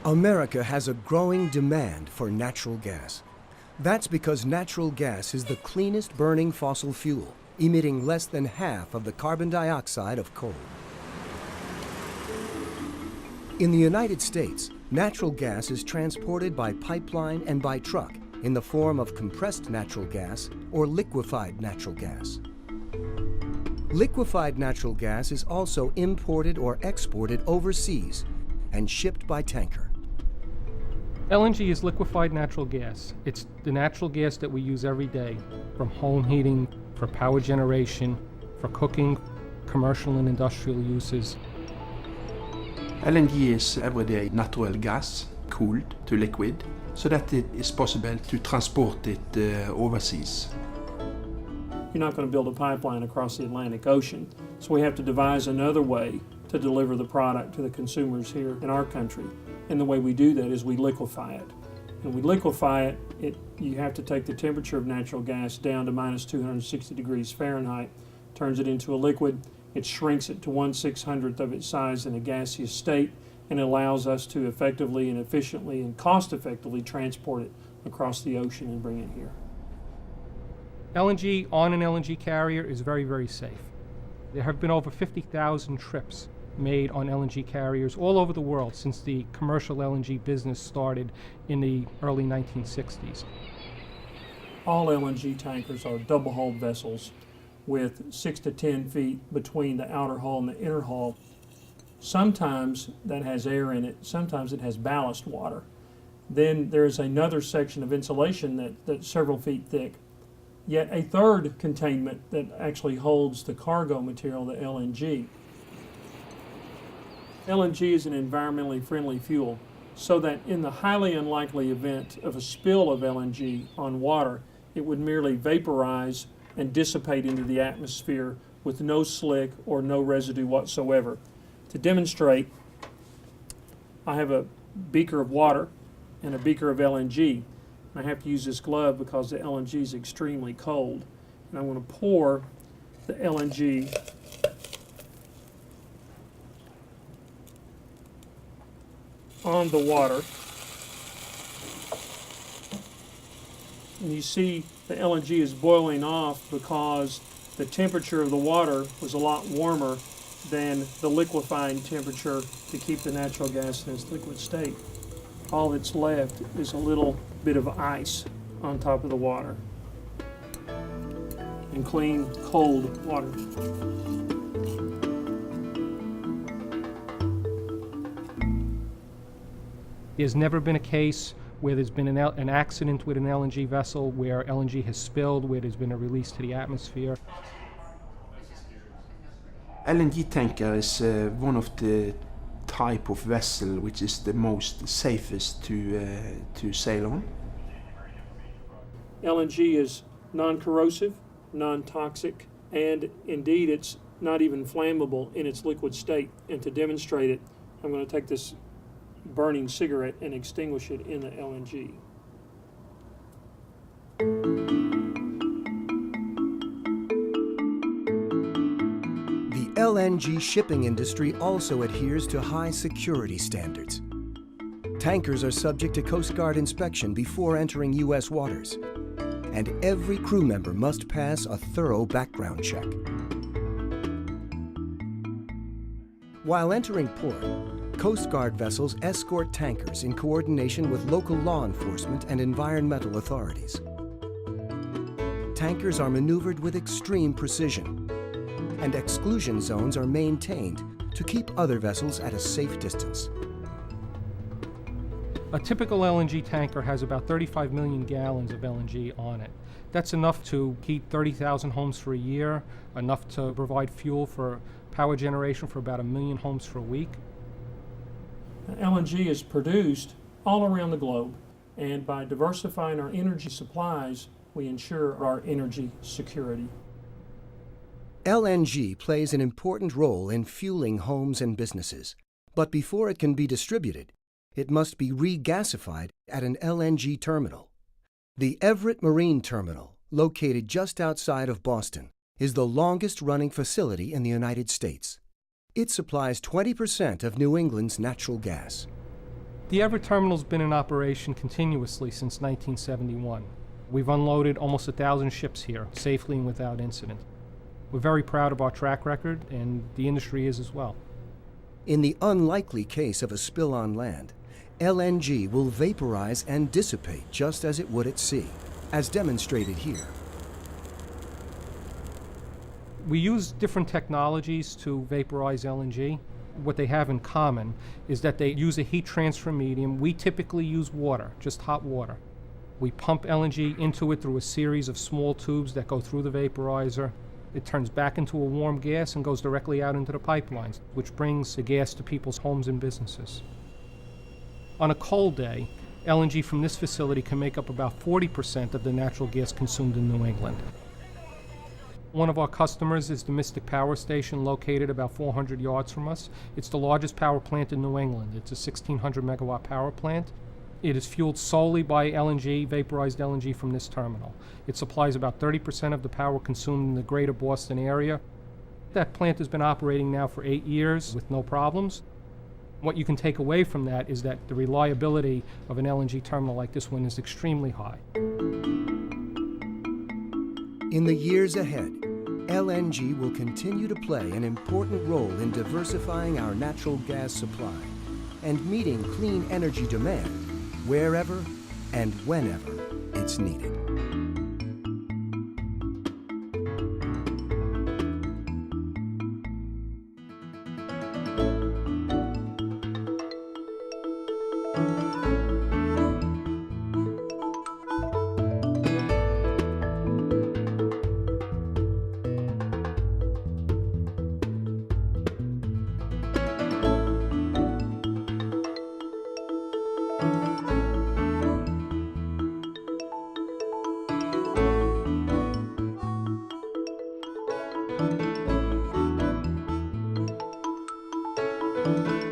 America has a growing demand for natural gas. That's because natural gas is the cleanest burning fossil fuel, emitting less than half of the carbon dioxide of coal. In the United States, natural gas is transported by pipeline and by truck in the form of compressed natural gas or liquefied natural gas. Liquefied natural gas is also imported or exported overseas and shipped by tanker. LNG is liquefied natural gas. It's the natural gas that we use every day, from home heating, for power generation, for cooking, commercial and industrial uses. LNG is everyday natural gas, cooled to liquid, so that it is possible to transport it overseas. You're not going to build a pipeline across the Atlantic Ocean, so we have to devise another way to deliver the product to the consumers here in our country. And the way we do that is we liquefy it. And we liquefy it, you have to take the temperature of natural gas down to minus 260 degrees Fahrenheit, turns it into a liquid, it shrinks it to 1/600th of its size in a gaseous state, and it allows us to effectively and efficiently and cost-effectively transport it across the ocean and bring it here. LNG on an LNG carrier is very, very safe. There have been over 50,000 trips made on LNG carriers all over the world since the commercial LNG business started in the early 1960s. All LNG tankers are double-hulled vessels with 6 to 10 feet between the outer hull and the inner hull. Sometimes that has air in it, sometimes it has ballast water. Then there's another section of insulation that's several feet thick, yet a third containment that actually holds the cargo material, the LNG. LNG is an environmentally friendly fuel, so that in the highly unlikely event of a spill of LNG on water, it would merely vaporize and dissipate into the atmosphere with no slick or no residue whatsoever. To demonstrate, I have a beaker of water and a beaker of LNG. I have to use this glove because the LNG is extremely cold. And I'm going to pour the LNG on the water, and you see the LNG is boiling off because the temperature of the water was a lot warmer than the liquefying temperature to keep the natural gas in its liquid state. All that's left is a little bit of ice on top of the water and clean, cold water. There's never been a case where there's been an accident with an LNG vessel, where LNG has spilled, where there's been a release to the atmosphere. LNG tanker is one of the type of vessel which is the most safest to sail on. LNG is non-corrosive, non-toxic, and indeed it's not even flammable in its liquid state. And to demonstrate it, I'm going to take this burning cigarette and extinguish it in the LNG. The LNG shipping industry also adheres to high security standards. Tankers are subject to Coast Guard inspection before entering U.S. waters, and every crew member must pass a thorough background check. While entering port, Coast Guard vessels escort tankers in coordination with local law enforcement and environmental authorities. Tankers are maneuvered with extreme precision. and exclusion zones are maintained to keep other vessels at a safe distance. A typical LNG tanker has about 35 million gallons of LNG on it. That's enough to heat 30,000 homes for a year, enough to provide fuel for power generation for about 1 million homes for a week. LNG is produced all around the globe, and by diversifying our energy supplies, we ensure our energy security. LNG plays an important role in fueling homes and businesses, but before it can be distributed, it must be regasified at an LNG terminal. The Everett Marine Terminal, located just outside of Boston, is the longest-running facility in the United States. It supplies 20% of New England's natural gas. The Everett Terminal's been in operation continuously since 1971. We've unloaded almost 1,000 ships here, safely and without incident. We're very proud of our track record, and the industry is as well. In the unlikely case of a spill on land, LNG will vaporize and dissipate just as it would at sea, as demonstrated here. We use different technologies to vaporize LNG. What they have in common is that they use a heat transfer medium. We typically use water, just hot water. We pump LNG into it through a series of small tubes that go through the vaporizer. It turns back into a warm gas and goes directly out into the pipelines, which brings the gas to people's homes and businesses. On a cold day, LNG from this facility can make up about 40% of the natural gas consumed in New England. One of our customers is the Mystic Power Station, located about 400 yards from us. It's the largest power plant in New England. It's a 1,600 megawatt power plant. It is fueled solely by LNG, vaporized LNG from this terminal. It supplies about 30% of the power consumed in the greater Boston area. That plant has been operating now for 8 years with no problems. What you can take away from that is that the reliability of an LNG terminal like this one is extremely high. In the years ahead, LNG will continue to play an important role in diversifying our natural gas supply and meeting clean energy demand wherever and whenever it's needed. Thank you.